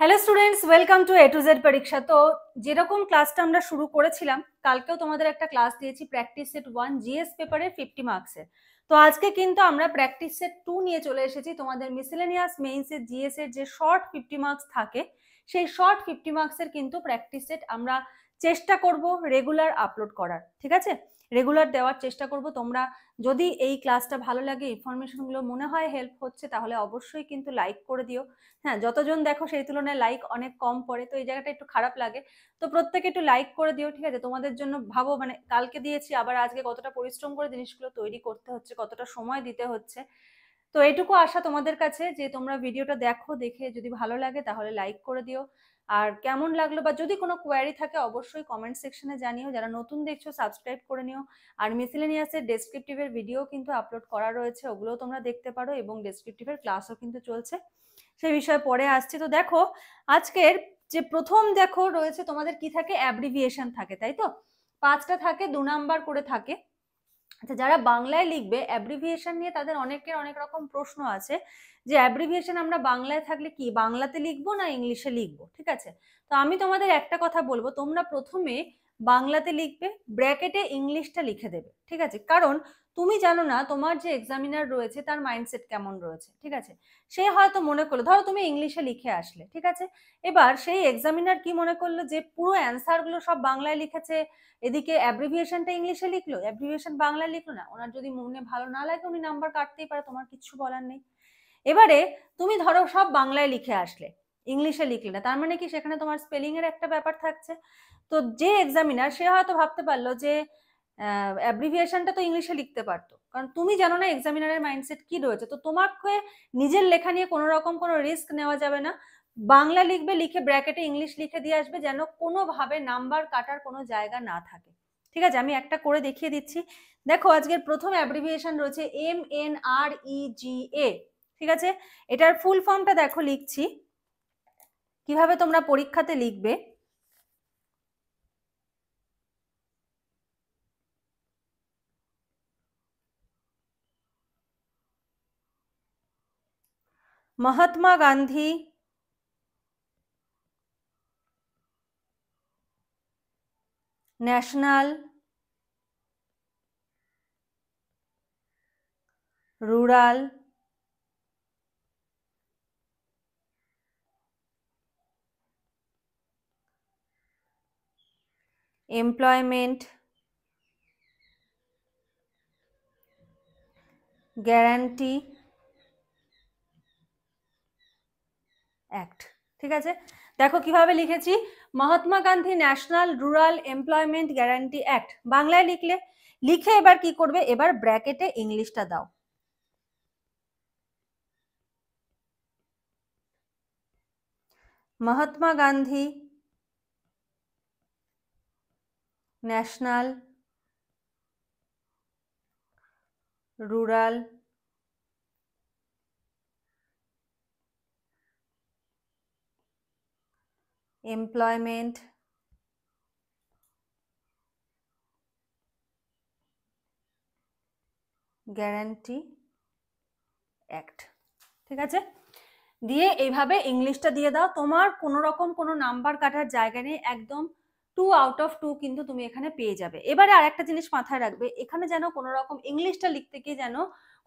Hello students, welcome to A to Z পরীক্ষা। তো যেরকম ক্লাসটা আমরা শুরু করেছিলাম, কালকেও তোমাদের একটা ক্লাস দিয়েছি প্র্যাকটিস সেট 1 জিএস পেপারের 50 মার্কসের। তো আজকে কিন্তু আমরা প্র্যাকটিস সেট 2 নিয়ে চলে এসেছি। তোমাদের মিসেলেনিয়াস মেইনসের জিএস এর যে শর্ট 50 মার্কস থাকে, সেই শর্ট 50 মার্কসের কিন্তু প্র্যাকটিস সেট আমরা চেষ্টা করব রেগুলার আপলোড করার। ঠিক আছে, রেগুলার দেওয়ার চেষ্টা করব। তোমরা যদি এই ক্লাসটা ভালো লাগে, ইনফরমেশনগুলো মনে হয় হেল্প হচ্ছে, তাহলে অবশ্যই কিন্তু লাইক করে দিও। হ্যাঁ, যতজন দেখো সেই তুলনায় লাইক অনেক কম পড়ে, তো এই জায়গাটা একটু খারাপ লাগে। তো প্রত্যেকে একটু লাইক করে দিও, ঠিক আছে? তোমাদের জন্য ভাবো, মানে কালকে দিয়েছি, আবার আজকে কতটা পরিশ্রম করে জিনিসগুলো তৈরি করতে হচ্ছে, কতটা সময় দিতে হচ্ছে। তো এইটুকু আশা তোমাদের কাছে যে তোমরা ভিডিওটা দেখো, দেখে যদি ভালো লাগে তাহলে লাইক করে দিও। আর কেমন লাগলো বা যদি কোনো কোয়ারি থাকে অবশ্যই কমেন্ট সেকশনে জানিও। যারা নতুন দেখছো সাবস্ক্রাইব করে নিও। আর মিসেলেনিয়াসের ডেসক্রিপটিভের ভিডিও কিন্তু আপলোড করা রয়েছে, ওগুলোও তোমরা দেখতে পারো, এবং ডেসক্রিপটিভের ক্লাসও কিন্তু চলছে, সেই বিষয়ে পরে আসছি। তো দেখো, আজকের যে প্রথম দেখো রয়েছে তোমাদের কি থাকে, অ্যাব্রিভিয়েশন থাকে, তাই তো? 5টা থাকে, 2 নাম্বার করে থাকে। আচ্ছা, যারা বাংলায় লিখবে অ্যাব্রিভিয়েশন নিয়ে তাদের অনেকের অনেক রকম প্রশ্ন আছে, যে অ্যাব্রিভিয়েশন আমরা বাংলায় থাকলে কি বাংলাতে লিখবো না ইংলিশে লিখবো। ঠিক আছে, তো আমি তোমাদের একটা কথা বলবো, তোমরা প্রথমে বাংলাতে লিখবে, ব্র্যাকেটে ইংলিশটা লিখে দেবে। ঠিক আছে, কারণ তুমি জানো না তোমার যে এক্সামিনার রয়েছে তার মাইন্ডসেট কেমন রয়েছে। ঠিক আছে, সে হয়তো মনে করলো, ধরো তুমি ইংলিশে লিখে আসলে, ঠিক আছে, এবার সেই এক্সামিনার কি মনে করলো যে পুরো অ্যান্সার গুলো সব বাংলায় লিখেছে, এদিকে অ্যাব্রিভিয়েশনটা ইংলিশে লিখলো, অ্যাব্রিভিয়েশন বাংলায় লিখলো না। ওনার যদি মনে ভালো না লাগে উনি নাম্বার কাটতেই পারে, তোমার কিচ্ছু বলার নেই। এবারে তুমি ধরো সব বাংলায় লিখে আসলে, ইংলিশে লিখলে না, তার মানে কি সেখানে তোমার স্পেলিং এর একটা ব্যাপার থাকছে। তো যে এক্সামিনার সে হয়তো ভাবতে পারলো যে অ্যাব্রিভিয়েশনটা তো ইংলিশে লিখতে পারতো, কারণ তুমি জানো না এক্সামিনারের মাইন্ডসেট কি রয়েছে। তো তোমাকে নিজের লেখা নিয়ে কোনো রকম কোনো রিস্ক নেওয়া যাবে না। বাংলা লিখবে, লিখে ব্র্যাকেটে ইংলিশ লিখে দিয়ে আসবে, যেন কোনোভাবে নাম্বার কাটার কোনো জায়গা না থাকে। ঠিক আছে, আমি একটা করে দেখিয়ে দিচ্ছি। দেখো, আজকের প্রথম অ্যাব্রিভিয়েশন রয়েছে MNREGA। ঠিক আছে, এটার ফুল ফর্মটা দেখো লিখছি, কিভাবে তোমরা পরীক্ষাতে লিখবে। Mahatma Gandhi national rural employment guarantee act. ঠিক আছে, দেখো কিভাবে লিখেছি, Mahatma Gandhi national rural employment guarantee act বাংলায় লিখলে, লিখে এবার কি করবে, এবার ব্র্যাকেটে ইংলিশটা দাও। Mahatma Gandhi national rural employment guarantee act. ঠিক আছে, দিয়ে এইভাবে ইংলিশটা দিয়ে দাও। তোমার কোনো রকম কোনো নাম্বার কাটার জায়গা নেই, একদম 2 আউট অফ 2 কিন্তু তুমি এখানে পেয়ে যাবে। এবারে আর একটা জিনিস মাথায় রাখবে, এখানে যেন কোনো রকম ইংলিশটা লিখতে গিয়ে যেন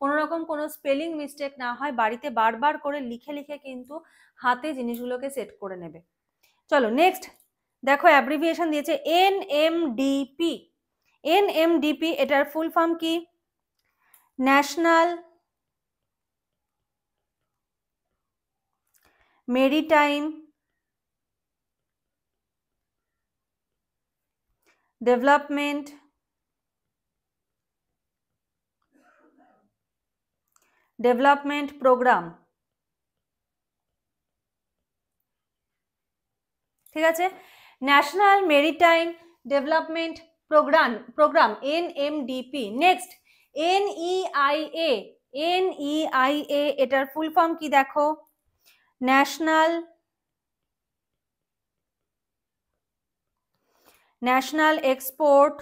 কোনো রকম কোনো স্পেলিং মিস্টেক না হয়। বাড়িতে বারবার করে লিখে লিখে কিন্তু হাতে জিনিসগুলোকে সেট করে নেবে। চলো নেক্সট দেখো, অ্যাব্রিভিয়েশন দিয়েছে NMDP। NMDP এটার ফুল ফর্ম কি, ন্যাশনাল মেরিটাইম ডেভেলপমেন্ট প্রোগ্রাম। ঠিক আছে, national maritime development program NMDP। Next NEIA। NEIA এটার ফুল ফর্ম কি দেখো, ন্যাশনাল এক্সপোর্ট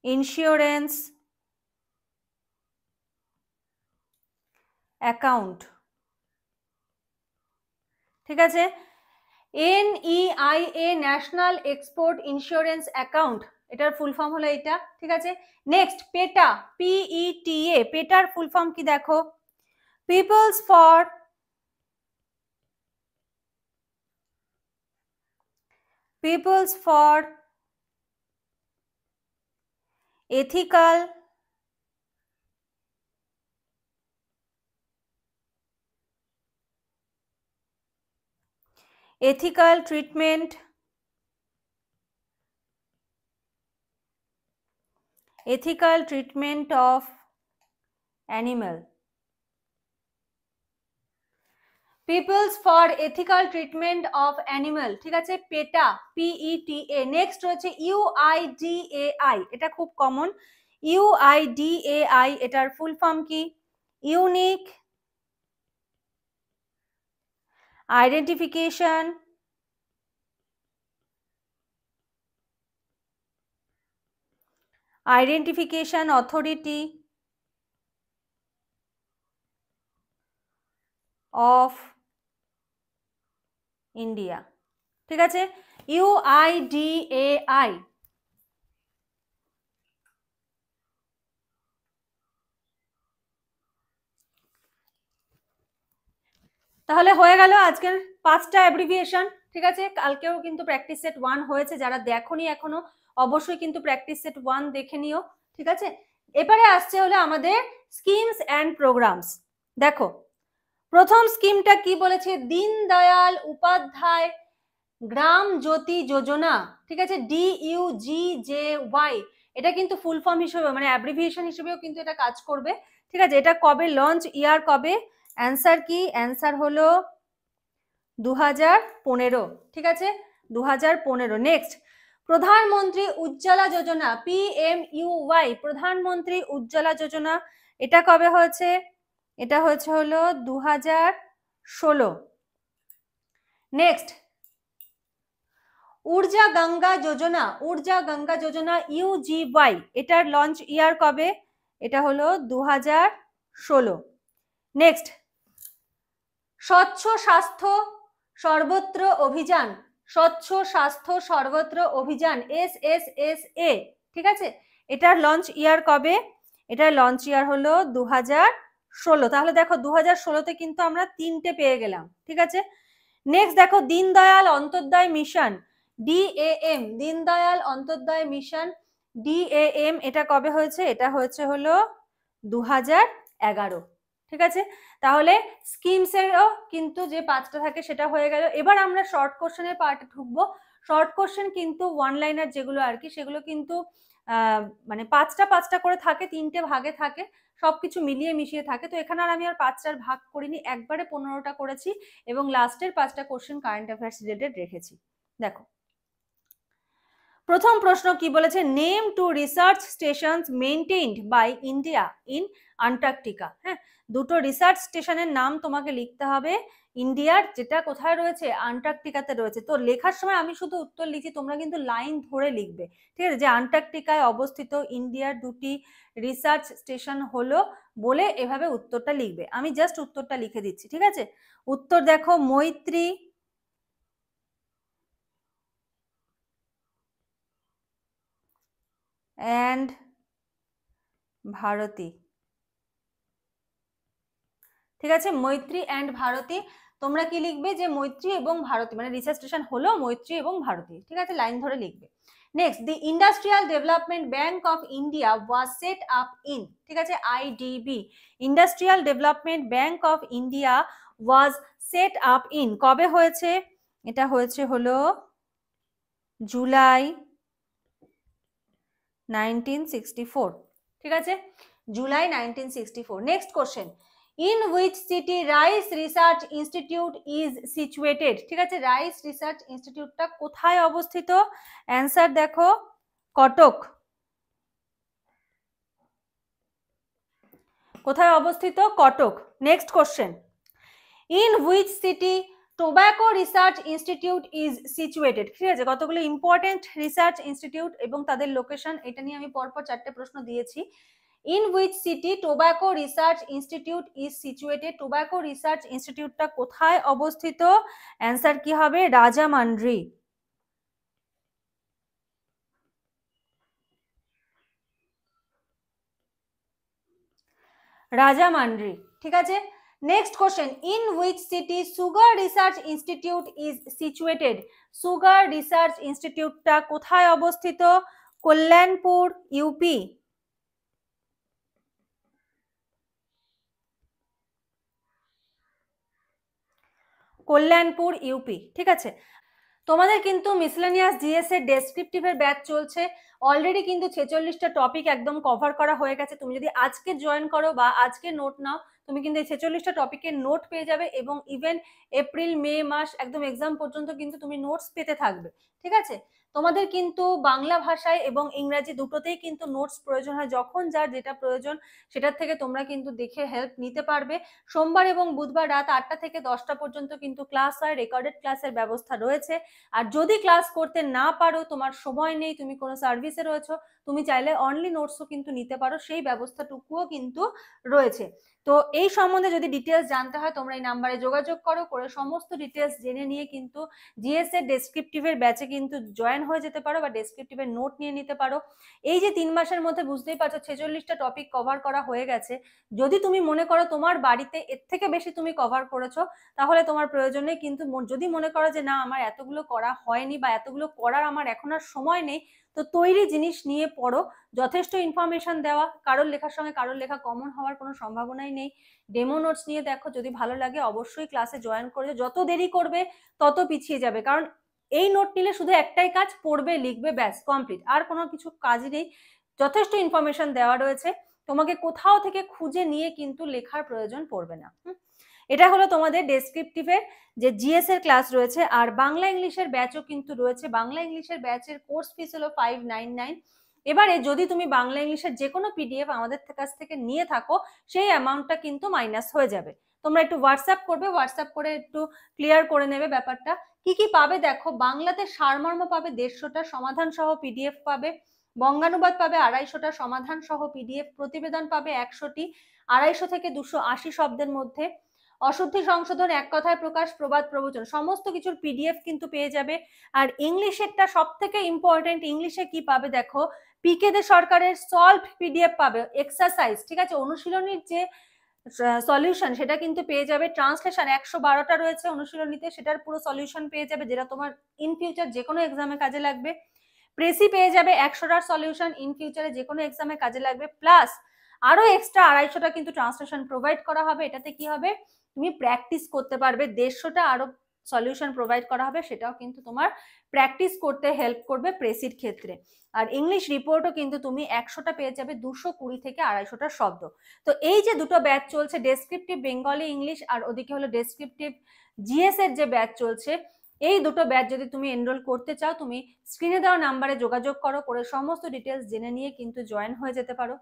ইন্স্যুরেন্স অ্যাকাউন্ট। ঠিক আছে। NEIA national export insurance account, এটার ফুল ফর্ম হলো এটা। ঠিক আছে। নেক্সট পেটা, PETA, পেটার ফুল ফর্ম কি দেখো, people's for ethical treatment of animal, people's for ethical treatment of animal. ঠিক আছে, পেটা, PETA। নেক্সট রয়েছে UIDAI, এটা খুব কমন, UIDAI, এটার ফুল ফর্ম কি, unique identification authority of India. ঠিক আছে, UIDAI। তাহলে হয়ে গেল আজকের 5টা অ্যাব্রিভিয়েশন। ঠিক আছে, কালকেও কিন্তু প্র্যাকটিস সেট 1 হয়েছে, যারা দেখোনি এখনো অবশ্যই কিন্তু প্র্যাকটিস সেট 1 দেখে নিও। ঠিক আছে, এবারে আসছে হলো আমাদের স্কিমস অ্যান্ড প্রোগ্রামস। দেখো প্রথম স্কিমটা কি বলেছে, দীনদয়াল উপাধ্যায় গ্রাম জ্যোতি যোজনা। ঠিক আছে, DUGJY, এটা কিন্তু ফুল ফর্ম হিসেবে মানে অ্যাব্রিভিয়েশন হিসেবেও কিন্তু এটা কাজ করবে। ঠিক আছে, এটা কবে লঞ্চ, ইয়ার কবে, অ্যান্সার কি, অ্যান্সার হলো 2015। ঠিক আছে, 2015। নেক্সট প্রধানমন্ত্রী উজ্জ্বলা যোজনা, PMUY, প্রধানমন্ত্রী উজ্জ্বলা যোজনা, এটা কবে হয়েছে, এটা হয়েছে হলো 2016। নেক্সট ঊর্জা গঙ্গা যোজনা, UGY, এটার লঞ্চ ইয়ার কবে, এটা হলো 2016। নেক্সট স্বচ্ছ স্বাস্থ্য সর্বত্র অভিযান, SSSA। ঠিক আছে, এটার লঞ্চ ইয়ার কবে, এটার লঞ্চ ইয়ার হলো 2016। তাহলে দেখো 2016তে কিন্তু আমরা 3টে পেয়ে গেলাম। ঠিক আছে, নেক্সট দেখো Deendayal Antyodaya mission, DAM, Deendayal Antyodaya mission, DAM, এটা কবে হয়েছে, এটা হয়েছে হলো 2011। ঠিক আছে, তাহলে স্কিমসেরও কিন্তু যে 5টা থাকে সেটা হয়ে গেল। এবার আমরা শর্ট কোশ্চেনের পার্টে ঢুকবো। শর্ট কোশ্চেন কিন্তু ওয়ান লাইনার যেগুলো আর কি, সেগুলো কিন্তু মানে 5টা করে থাকে, 3টে ভাগে থাকে, সবকিছু মিলিয়ে মিশিয়ে থাকে। তো এখানে আর আমি আর 5টার ভাগ করিনি, একবারে 15টা করেছি এবং লাস্টের 5টা কোশ্চেন কারেন্ট অ্যাফেয়ার্স রিলেটেড রেখেছি। দেখো প্রথম প্রশ্ন কি বলেছে, name 2 research stations maintained by India in Antarctica. হ্যাঁ, 2টো রিসার্চ স্টেশনের নাম তোমাকে লিখতে হবে ইন্ডিয়ার, যেটা কোথায় রয়েছে, আন্টার্কটিকাতে রয়েছে। তো লেখার সময় আমি শুধু উত্তর লিখি, তোমরা কিন্তু লাইন ধরে লিখবে। ঠিক আছে, যে আন্টার্কটিকায় অবস্থিত ইন্ডিয়ার 2টি রিসার্চ স্টেশন হলো বলে এভাবে উত্তরটা লিখবে। আমি জাস্ট উত্তরটা লিখে দিচ্ছি। ঠিক আছে, উত্তর দেখো মৈত্রী অ্যান্ড ভারতী। ঠিক আছে, মৈত্রী অ্যান্ড ভারতী। তোমরা কি লিখবে, যে মৈত্রী এবং ভারতী, মানে রিসার্চ স্টেশন হলো মৈত্রী এবং ভারতী। ঠিক আছে, লাইন ধরে লিখবে। Next the industrial development bank of India was set up in. ঠিক আছে, IDB, industrial development bank of India was set up in, কবে হয়েছে, এটা হয়েছে হলো জুলাই 1964। ঠিক আছে, July 1964। Next question, in which city rice research institute is situated. ঠিক আছে, রাইস রিসার্চ ইনস্টিটিউটটা কোথায় অবস্থিত, অ্যান্সার দেখো কটক। কোথায় অবস্থিত, Cuttack. Next question, in which city tobacco research institute is situated. ঠিক আছে, কতগুলো ইম্পর্টেন্ট রিসার্চ ইনস্টিটিউট এবং তাদের লোকেশন, এটা নিয়ে আমি পরপর 4টে প্রশ্ন দিয়েছি। In which city tobacco research institute is situated? Tobacco research ইনস্টিটিউটটা কোথায় অবস্থিত? অ্যান্সার কি হবে? রাজামান্ড্রি। রাজামান্ড্রি, ঠিক আছে। Next question, in which city sugar research institute is situated? Sugar research ইনস্টিটিউটটা কোথায় অবস্থিত? কল্যাণপুর, ইউপি। কল্যাণপুর, ইউপি, ঠিক আছে। তোমাদের কিন্তু মিসলেনিয়াস জিএস এর ডেসক্রিপটিভের ব্যাচ চলছে। অলরেডি কিন্তু 46টা টপিক একদম কভার করা হয়ে গেছে। তুমি যদি আজকে জয়েন করো বা আজকে নোট নাও, তুমি কিন্তু এই 46টা টপিকের নোট পেয়ে যাবে এবং ইভেন এপ্রিল মে মাস একদম এক্সাম পর্যন্ত কিন্তু তুমি নোটস পেতে থাকবে, ঠিক আছে। তোমাদের কিন্তু বাংলা ভাষায় এবং ইংরাজি দুটোতেই কিন্তু নোটস প্রয়োজন হয়, যখন যার যেটা প্রয়োজন সেটার থেকে তোমরা কিন্তু দেখে হেল্প নিতে পারবে। সোমবার এবং বুধবার রাত 8টা থেকে 10টা পর্যন্ত কিন্তু ক্লাস হয়, রেকর্ডেড ক্লাসের ব্যবস্থা রয়েছে। আর যদি ক্লাস করতে না পারো, তোমার সময় নেই, তুমি কোনো সার্ভিসে রয়েছো, তুমি চাইলে অনলি নোটসও কিন্তু নিতে পারো, সেই ব্যবস্থাটুকুও কিন্তু রয়েছে। তো এই সম্বন্ধে যদি ডিটেলস জানতে হয় তোমরা এই নাম্বারে যোগাযোগ করো, করে সমস্ত ডিটেলস জেনে নিয়ে কিন্তু জিএস এর ডেসক্রিপটিভের ব্যাচে কিন্তু জয়েন হয়ে যেতে পারো বা ডেসক্রিপটিভের নোট নিয়ে নিতে পারো। এই যে 3 মাসের মধ্যে বুঝতেই পারছো 46টা টপিক কভার করা হয়ে গেছে। যদি তুমি মনে করো তোমার বাড়িতে এর থেকে বেশি তুমি কভার করেছো, তাহলে তোমার প্রয়োজন নেই। কিন্তু যদি মনে করো যে না আমার এতগুলো করা হয়নি বা এতগুলো করার আমার এখন আর সময় নেই, তো তৈরি জিনিস নিয়ে পড়ো। যথেষ্ট ইনফরমেশন দেওয়া, কারোর লেখার সঙ্গে কারোর লেখা কমন হওয়ার কোনো সম্ভাবনাই নেই। ডেমো নোটস নিয়ে দেখো, যদি ভালো লাগে অবশ্যই ক্লাসে জয়েন করে। যত দেরি করবে তত পিছিয়ে যাবে, কারণ এই নোট নিলে শুধু একটাই কাজ, পড়বে লিখবে, ব্যাস কমপ্লিট, আর কোনো কিছু কাজই নেই। যথেষ্ট ইনফরমেশন দেওয়া রয়েছে, তোমাকে কোথাও থেকে খুঁজে নিয়ে কিন্তু লেখার প্রয়োজন পড়বে না। এটা হলো তোমাদের ডেসক্রিপটিভের যে জিএস এর ক্লাস রয়েছে। আর বাংলা ইংলিশের ব্যাচও কিন্তু রয়েছে। বাংলা ইংলিশের ব্যাচের কোর্স ফিস হলো 599। এবারে যদি তুমি বাংলা ইংলিশের যে কোনো পিডিএফ আমাদের কাছ থেকে নিয়ে থাকো, সেই অ্যামাউন্টটা কিন্তু মাইনাস হয়ে যাবে। তোমরা একটু হোয়াটসঅ্যাপ করবে, হোয়াটসঅ্যাপ করে একটু ক্লিয়ার করে নেবে ব্যাপারটা। কি কি পাবে দেখো, বাংলাতে সারমর্ম পাবে 150টা, সমাধান সহ পিডিএফ পাবে। বঙ্গানুবাদ পাবে 250টা, সমাধান সহ পিডিএফ। প্রতিবেদন পাবে 100টি, 250 থেকে 280 শব্দের মধ্যে। অশুদ্ধি সংশোধন, এক কথায় প্রকাশ, প্রবাদ প্রবচন, সমস্ত কিছুর পিডিএফ কিন্তু পেয়ে যাবে। আর ইংলিশেরটা সব থেকে ইম্পর্টেন্ট, ইংলিশে কি পাবে দেখো, পিকে দে সরকারের সলভ পিডিএফ পাবে, এক্সারসাইজ, ঠিক আছে, অনুশীলনীর যে সলিউশন সেটা কিন্তু পেয়ে যাবে। ট্রান্সলেশন 112টা রয়েছে অনুশীলনীতে, সেটার পুরো সলিউশন পেয়ে যাবে, যেটা তোমার ইন ফিউচার যে কোনো এক্সামে কাজে লাগবে। প্রেসি পেয়ে যাবে 100টার সলিউশন, ইন ফিউচারে যে কোনো এক্সামে কাজে লাগবে। প্লাস আরো এক্সট্রা 250টা কিন্তু ট্রান্সলেশন প্রোভাইড করা হবে। এটাতে কি হবে, তুমি প্র্যাকটিস করতে পারবে। 150টা আরো সলিউশন প্রোভাইড করা হবে, সেটাও কিন্তু তোমার প্র্যাকটিস করতে হেল্প করবে প্রেসির ক্ষেত্রে। আর ইংলিশ রিপোর্টও কিন্তু তুমি 100টা পেয়ে যাবে, 220 থেকে 250টা শব্দ। তো এই যে দুটো ব্যাচ চলছে, ডেসক্রিপটিভ বেঙ্গলি ইংলিশ আর ওদিকে হলো ডেসক্রিপটিভ জিএস এর যে ব্যাচ চলছে, এই দুটো ব্যাচ যদি তুমি এনরোল করতে চাও, তুমি স্ক্রিনে দেওয়া নাম্বারে যোগাযোগ করো, করে সমস্ত ডিটেলস জেনে নিয়ে কিন্তু জয়েন হয়ে যেতে পারো।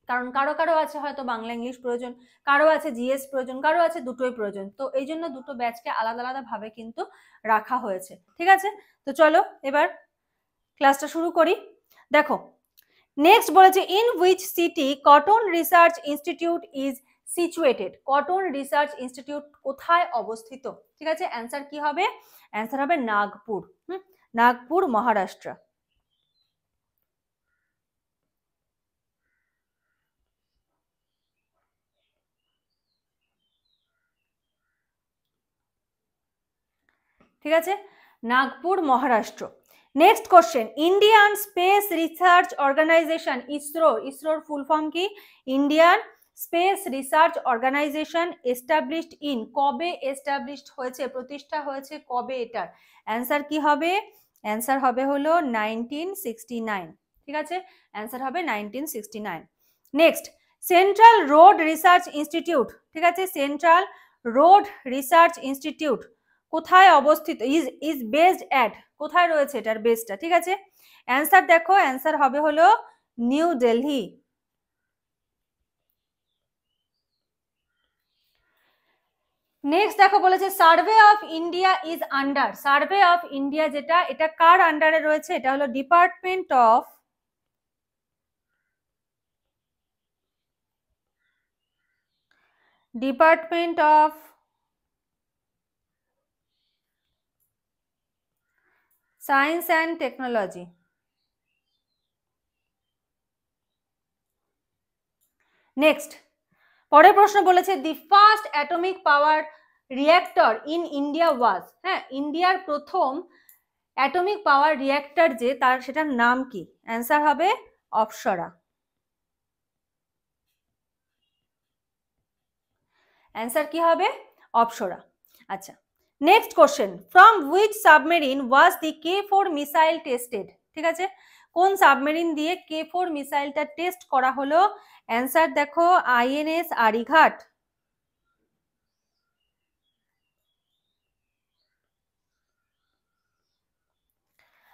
কারণ কারো কারো আছে হয়তো বাংলা ইংলিশ প্রয়োজন, কারো আছে জিএস প্রয়োজন, কারো আছে দুটোই প্রয়োজন। তো এই জন্য দুটো ব্যাচকে আলাদা আলাদা ভাবে কিন্তু রাখা হয়েছে, ঠিক আছে। তো চলো এবার ক্লাসটা শুরু করি। দেখো নেক্সট বলেছে, in which city cotton research institute is situated? Cotton research institute কোথায় অবস্থিত? ঠিক আছে, অ্যান্সার কি হবে? অ্যান্সার হবে নাগপুর। নাগপুর, মহারাষ্ট্র। ঠিক আছে, Nagpur, Maharashtra. Next question, Indian space research organisation, ISRO, ইসরোর ফুল ফর্ম কি? Indian space research organisation established in, কবে এস্টাবলিশড হয়েছে, প্রতিষ্ঠা হয়েছে কবে? এটার অ্যান্সার কি হবে? অ্যান্সার হবে হলো 1969। ঠিক আছে, অ্যান্সার হবে 1969। Next, central road research institute, ঠিক আছে, সেন্ট্রাল রোড রিসার্চ ইনস্টিটিউট কোথায় অবস্থিত? ইজ বেসড অ্যাট, কোথায় রয়েছে এটার বেসটা? ঠিক আছে, অ্যান্সার দেখো, অ্যান্সার হবে হলো নিউ দিল্লি। নেক্সট দেখো বলেছে, survey of India is under, survey of India যেটা, এটা কার আন্ডারে রয়েছে? এটা হলো department of department of science and technology. Next, পরের প্রশ্ন বলেছে the first atomic power reactor in India was, হ্যাঁ, ইন্ডিয়ার প্রথম অ্যাটমিক পাওয়ার রিঅ্যাক্টর যে তার সেটার নাম কি? অ্যান্সার হবে অপ্সরা। অ্যান্সার কি হবে? অপ্সরা। আচ্ছা, next question, from which submarine was the K4 missile tested? ঠিক আছে, কোন সাবমেরিন দিয়ে K4 মিসাইলটা টেস্ট করা হলো? অ্যান্সার দেখো INS আরিঘাট।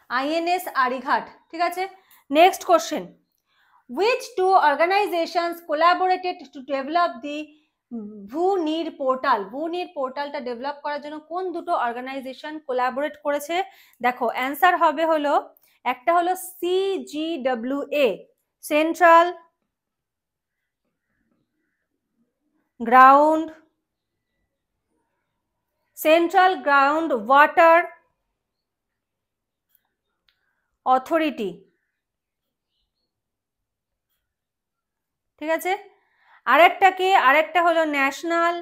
INS আরিঘাট, ঠিক আছে। Next question, which two organizations collaborated to develop the Bhu-Neer portal? Bhu-Neer পোর্টালটা ডেভেলপ করার জন্য কোন দুটো অর্গানাইজেশন কোলাবোরেট করেছে? দেখো অ্যান্সার হবে হলো, একটা হলো CGWA, central ground water authority, ঠিক আছে। আরেকটা হলো ন্যাশনাল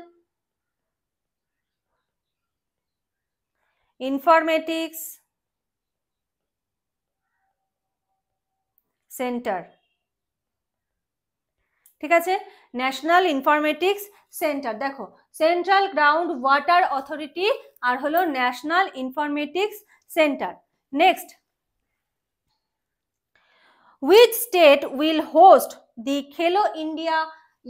ইনফরমেটিক্স সেন্টার, ঠিক আছে, ন্যাশনাল ইনফরমেটিক্স সেন্টার। দেখো সেন্ট্রাল গ্রাউন্ড ওয়াটার অথরিটি আর হলো national informatics centre. Next, which state will host the Khelo India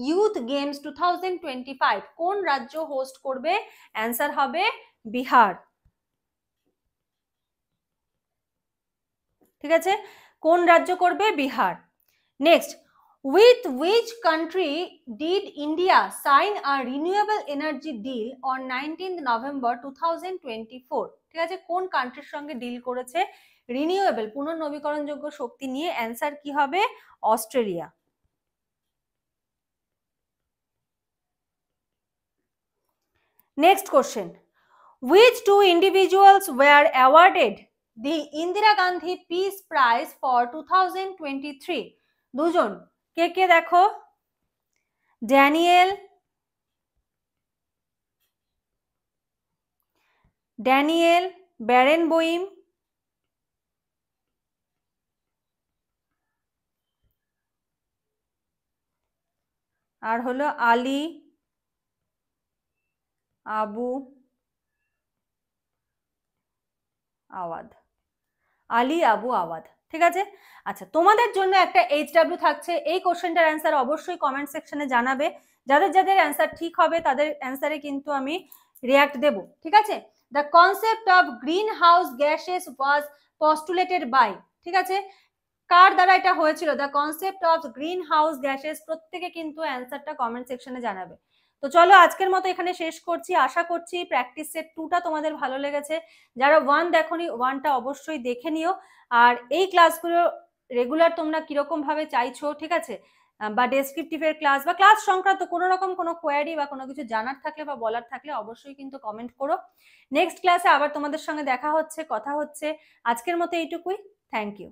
youth games 2025? কোন রাজ্য হোস্ট করবে? অ্যান্সার হবে বিহার, ঠিক আছে, কোন রাজ্য করবে? Bihar. Next, with which country did India sign a renewable energy deal on 19th November 2024? ঠিক আছে, কোন কান্ট্রির সঙ্গে ডিল করেছে রিনিউয়েবল পুনর্নবীকরণযোগ্য শক্তি নিয়ে? অ্যান্সার কি হবে? Australia. Next question, which two individuals were awarded the Indira Gandhi Peace Prize for 2023? দুজন, কে কে? দেখো ড্যানিয়েল ব্যারেনবোইম আর হলো আলী আবু আওয়াদ, ঠিক আছে। আচ্ছা, তোমাদের জন্য একটা HW থাকছে, এই কোশ্চেনটার অ্যান্সার অবশ্যই কমেন্ট সেকশনে জানাবে। যাদের যাদের অ্যান্সার ঠিক হবে তাদের অ্যান্সারে কিন্তু আমি রিয়াক্ট দেব, ঠিক আছে। The concept of greenhouse gases was postulated by, ঠিক আছে, কার দ্বারা এটা হয়েছিল? The concept of greenhouse gases. প্রত্যেকে কিন্তু অ্যান্সারটা কমেন্ট সেকশনে জানাবে। তো চলো আজকের মতো এখানে শেষ করছি। আশা করছি প্র্যাকটিস সেট 2টা তোমাদের ভালো লেগেছে। যারা 1 দেখোনি 1টা অবশ্যই দেখে নিও। আর এই ক্লাসগুলো রেগুলার তোমরা কিরকম ভাবে চাইছো, ঠিক আছে, বা ডেসক্রিপটিভের ক্লাস বা ক্লাস সংক্রান্ত কোনো রকম কোনো কোয়ারি বা কোনো কিছু জানার থাকলে বা বলার থাকলে অবশ্যই কিন্তু কমেন্ট করো। নেক্সট ক্লাসে আবার তোমাদের সঙ্গে দেখা হচ্ছে, কথা হচ্ছে। আজকের মতো এইটুকুই। Thank you.